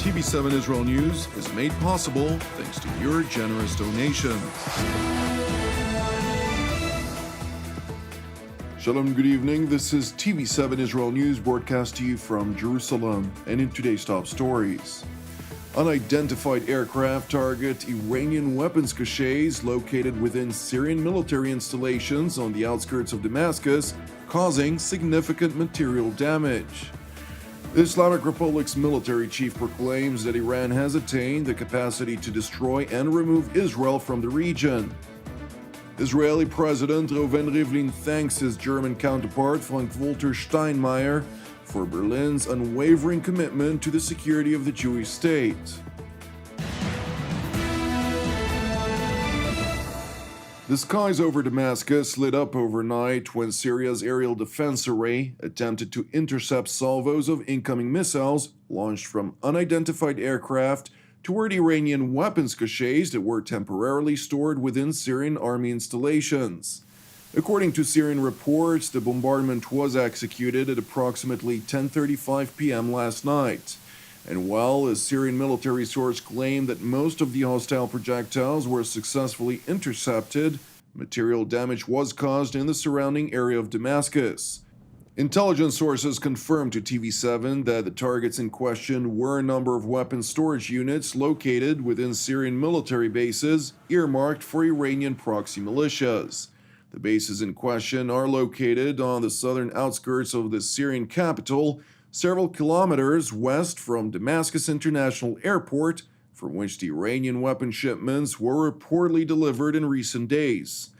TV7 Israel News is made possible thanks to your generous donations. Shalom, good evening. This is TV7 Israel News broadcast to you from Jerusalem, and in today's top stories. Unidentified aircraft target Iranian weapons caches located within Syrian military installations on the outskirts of Damascus, causing significant material damage. The Islamic Republic's military chief proclaims that Iran has attained the capacity to destroy and remove Israel from the region. Israeli President Rivlin thanks his German counterpart Frank-Walter Steinmeier for Berlin's unwavering commitment to the security of the Jewish state. The skies over Damascus lit up overnight when Syria's aerial defense array attempted to intercept salvos of incoming missiles launched from unidentified aircraft toward Iranian weapons caches that were temporarily stored within Syrian army installations. According to Syrian reports, the bombardment was executed at approximately 10:35 p.m. last night. And while a Syrian military source claimed that most of the hostile projectiles were successfully intercepted, material damage was caused in the surrounding area of Damascus. Intelligence sources confirmed to TV7 that the targets in question were a number of weapons storage units located within Syrian military bases earmarked for Iranian proxy militias. The bases in question are located on the southern outskirts of the Syrian capital, several kilometers west from Damascus International Airport, from which the Iranian weapon shipments were reportedly delivered in recent days.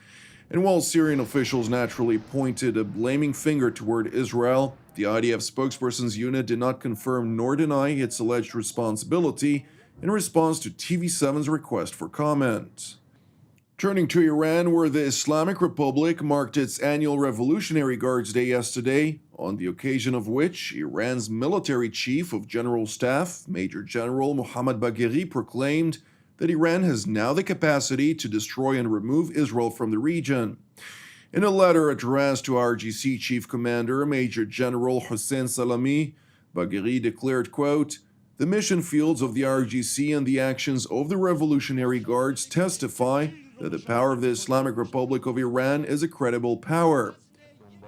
And while Syrian officials naturally pointed a blaming finger toward Israel, the IDF spokesperson's unit did not confirm nor deny its alleged responsibility in response to TV7's request for comment. Turning to Iran, where the Islamic Republic marked its annual Revolutionary Guards Day yesterday, on the occasion of which Iran's military chief of general staff, Major General Mohammad Bagheri, proclaimed that Iran has now the capacity to destroy and remove Israel from the region. In a letter addressed to RGC Chief Commander Major General Hossein Salami, Bagheri declared, quote, "The mission fields of the RGC and the actions of the Revolutionary Guards testify that the power of the Islamic Republic of Iran is a credible power."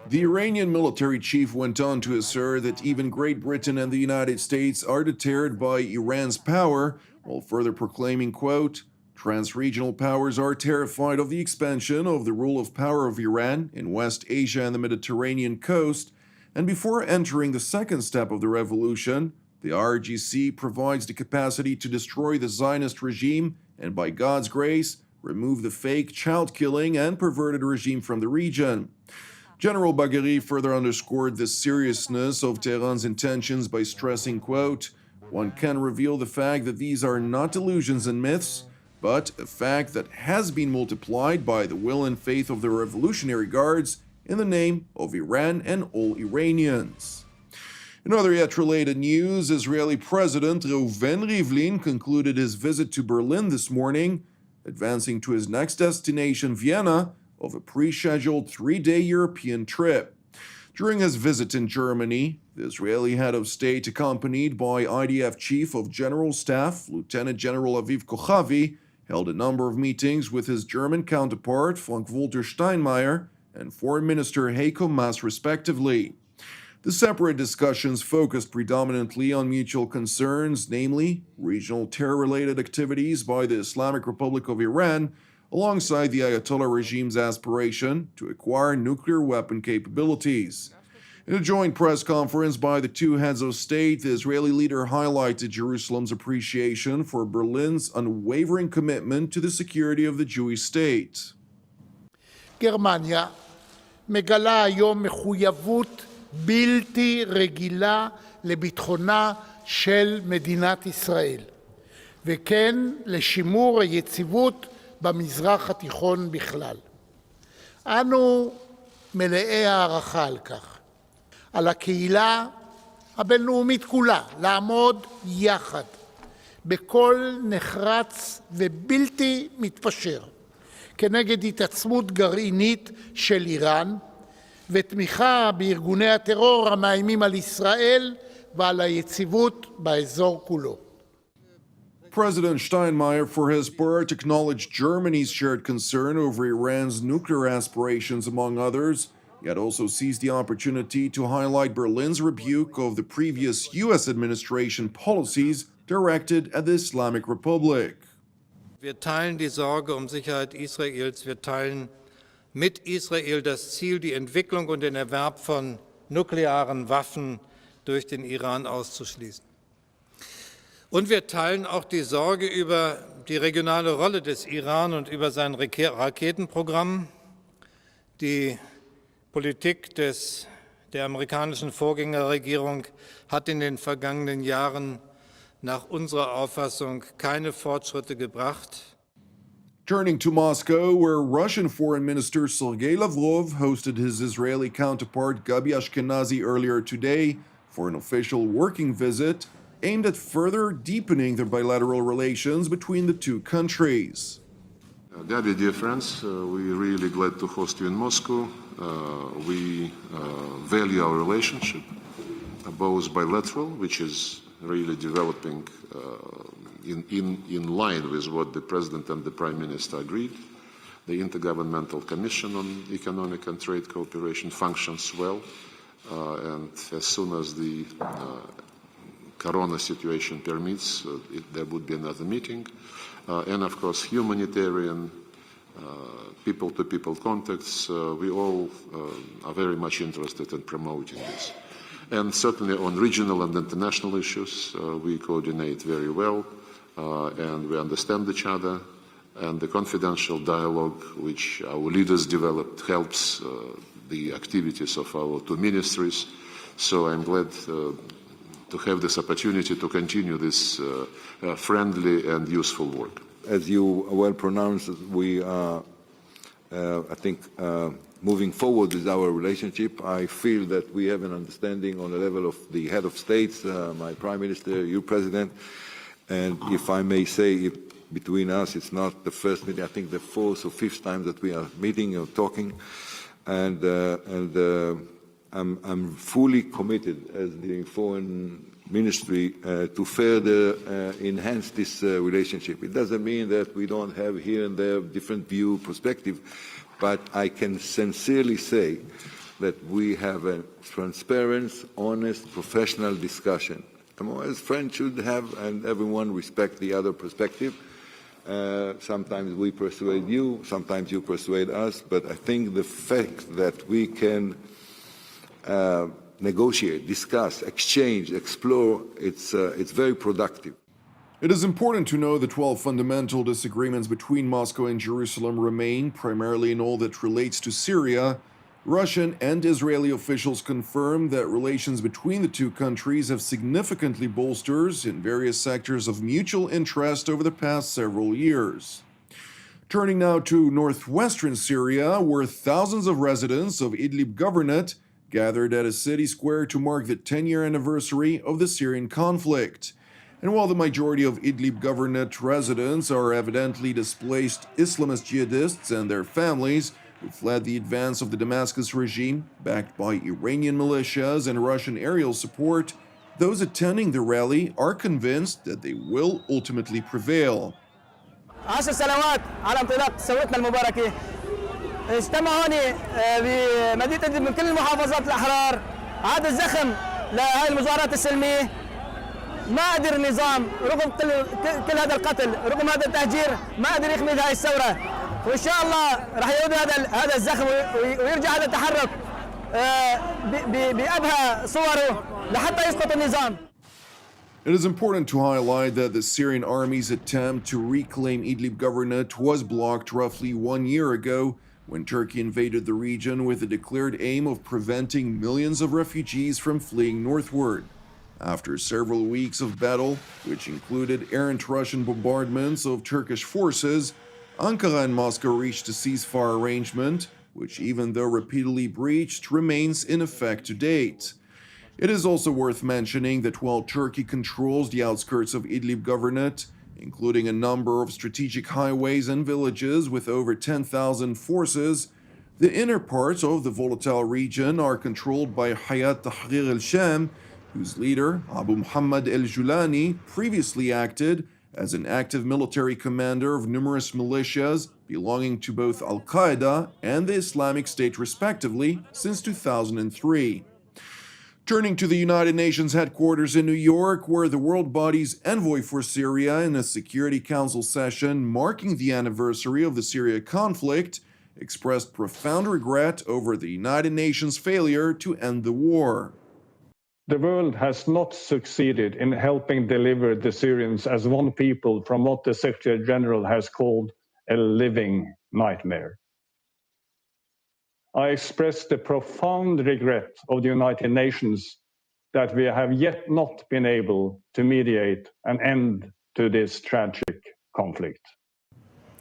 The Iranian military chief went on to assert that even Great Britain and the United States are deterred by Iran's power, while further proclaiming, quote, "Trans-regional powers are terrified of the expansion of the rule of power of Iran in West Asia and the Mediterranean coast, and before entering the second step of the revolution, the RGC provides the capacity to destroy the Zionist regime and, by God's grace, remove the fake, child-killing, and perverted regime from the region." General Bagheri further underscored the seriousness of Tehran's intentions by stressing, quote, "One can reveal the fact that these are not delusions and myths, but a fact that has been multiplied by the will and faith of the Revolutionary Guards in the name of Iran and all Iranians." In other yet related news, Israeli President Rivlin concluded his visit to Berlin this morning, advancing to his next destination, Vienna, of a pre-scheduled 3-day European trip. During his visit in Germany, the Israeli head of state, accompanied by IDF Chief of General Staff Lieutenant General Aviv Kochavi, held a number of meetings with his German counterpart Frank-Walter Steinmeier and Foreign Minister Heiko Maas respectively. The separate discussions focused predominantly on mutual concerns, namely regional terror-related activities by the Islamic Republic of Iran, alongside the Ayatollah regime's aspiration to acquire nuclear weapon capabilities. In a joint press conference by the two heads of state, the Israeli leader highlighted Jerusalem's appreciation for Berlin's unwavering commitment to the security of the Jewish state. גרמניה מגלה היום מחויבות בלתי רגילה לביטחונה של מדינת ישראל, וכן לשימור היציבות במזרח התיכון בכלל. אנו מלאי הערכה על כך. על הקהילה הבינלאומית כולה לעמוד יחד בקול נחרץ ובלתי מתפשר כנגד התעצמות גרעינית של איראן ותמיכה בארגוני הטרור המאיימים על ישראל ועל היציבות באזור כולו. President Steinmeier, for his part, acknowledged Germany's shared concern over Iran's nuclear aspirations, among others, yet also seized the opportunity to highlight Berlin's rebuke of the previous U.S. administration policies directed at the Islamic Republic. Wir teilen die Sorge Sicherheit Israels. Wir teilen mit Israel das Ziel, die Entwicklung und den Erwerb von nuklearen Waffen durch den Iran auszuschließen. Und wir teilen auch die Sorge über die regionale Rolle des Iran und über sein Raketenprogramm. Die Politik der amerikanischen Vorgängerregierung hat in den vergangenen Jahren nach unserer Auffassung keine Fortschritte gebracht. Turning to Moscow, where Russian Foreign Minister Sergei Lavrov hosted his Israeli counterpart Gabi Ashkenazi earlier today for an official working visit aimed at further deepening the bilateral relations between the two countries. Gabi, dear friends, we're really glad to host you in Moscow. We value our relationship, both bilateral, which is really developing in line with what the President and the Prime Minister agreed. The Intergovernmental Commission on Economic and Trade Cooperation functions well, and as soon as the Corona situation permits, there would be another meeting. And of course, humanitarian, people-to-people contacts, we all are very much interested in promoting this. And certainly on regional and international issues, we coordinate very well, and we understand each other, and the confidential dialogue which our leaders developed helps the activities of our two ministries. So I'm glad to have this opportunity to continue this friendly and useful work. As you well pronounced, we are, I think, moving forward with our relationship. I feel that we have an understanding on the level of the head of states, my Prime Minister, you President, and if I may say, between us, it's not the first meeting, I think the fourth or fifth time that we are meeting or talking, and I'm fully committed as the Foreign Ministry to further enhance this relationship. It doesn't mean that we don't have here and there different view, perspective, but I can sincerely say that we have a transparent, honest, professional discussion. As friends should have, and everyone respect the other perspective. Sometimes we persuade you, sometimes you persuade us, but I think the fact that we can negotiate, discuss, exchange, explore, it's very productive. It is important to know that while fundamental disagreements between Moscow and Jerusalem remain, primarily in all that relates to Syria, Russian and Israeli officials confirm that relations between the two countries have significantly bolstered in various sectors of mutual interest over the past several years. Turning now to northwestern Syria, where thousands of residents of Idlib Governorate gathered at a city square to mark the 10-year anniversary of the Syrian conflict. And while the majority of Idlib Governorate residents are evidently displaced Islamist jihadists and their families, who fled the advance of the Damascus regime, backed by Iranian militias and Russian aerial support, those attending the rally are convinced that they will ultimately prevail. 10 سنوات على انطلاق ثورتنا المباركة اجتمعوا هون بمدينة إدلب من كل المحافظات الأحرار. هذا الزخم لهذه المظاهرات السلمية ما قدر النظام رغم كل هذا القتل، رغم هذا التهجير ما قدر يخمد هذه الثورة، وإن شاء الله راح يعود هذا الزخم ويرجع هذا التحرك بأبهى صوره لحتى يسقط النظام. It is important to highlight that the Syrian army's attempt to reclaim Idlib Governorate was blocked roughly 1 year ago when Turkey invaded the region with the declared aim of preventing millions of refugees from fleeing northward. After several weeks of battle, which included errant Russian bombardments of Turkish forces, Ankara and Moscow reached a ceasefire arrangement, which, even though repeatedly breached, remains in effect to date. It is also worth mentioning that while Turkey controls the outskirts of Idlib Governorate, including a number of strategic highways and villages with over 10,000 forces, the inner parts of the volatile region are controlled by Hayat Tahrir al-Sham, whose leader, Abu Muhammad al-Julani, previously acted as an active military commander of numerous militias belonging to both Al-Qaeda and the Islamic State respectively since 2003. Turning to the United Nations headquarters in New York, where the world body's envoy for Syria in a Security Council session marking the anniversary of the Syria conflict expressed profound regret over the United Nations' failure to end the war. The world has not succeeded in helping deliver the Syrians as one people from what the Secretary General has called a living nightmare. I express the profound regret of the United Nations that we have yet not been able to mediate an end to this tragic conflict.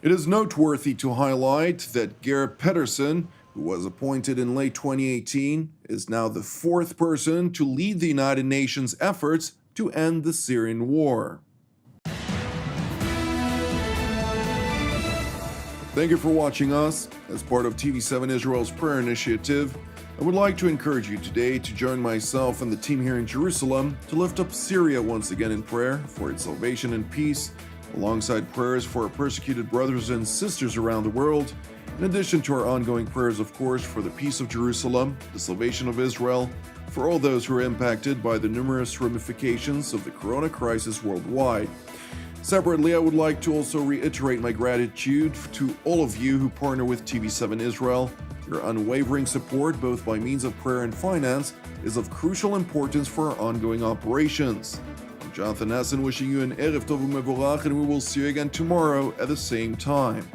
It is noteworthy to highlight that Geir Pedersen, who was appointed in late 2018, is now the fourth person to lead the United Nations efforts to end the Syrian war. Thank you for watching us. As part of TV7 Israel's prayer initiative, I would like to encourage you today to join myself and the team here in Jerusalem to lift up Syria once again in prayer for its salvation and peace, alongside prayers for our persecuted brothers and sisters around the world, in addition to our ongoing prayers, of course, for the peace of Jerusalem, the salvation of Israel, for all those who are impacted by the numerous ramifications of the corona crisis worldwide. Separately, I would like to also reiterate my gratitude to all of you who partner with TV7 Israel. Your unwavering support, both by means of prayer and finance, is of crucial importance for our ongoing operations. I'm Jonathan Hassan, wishing you an Erev Tov u'Mevorach, and we will see you again tomorrow at the same time.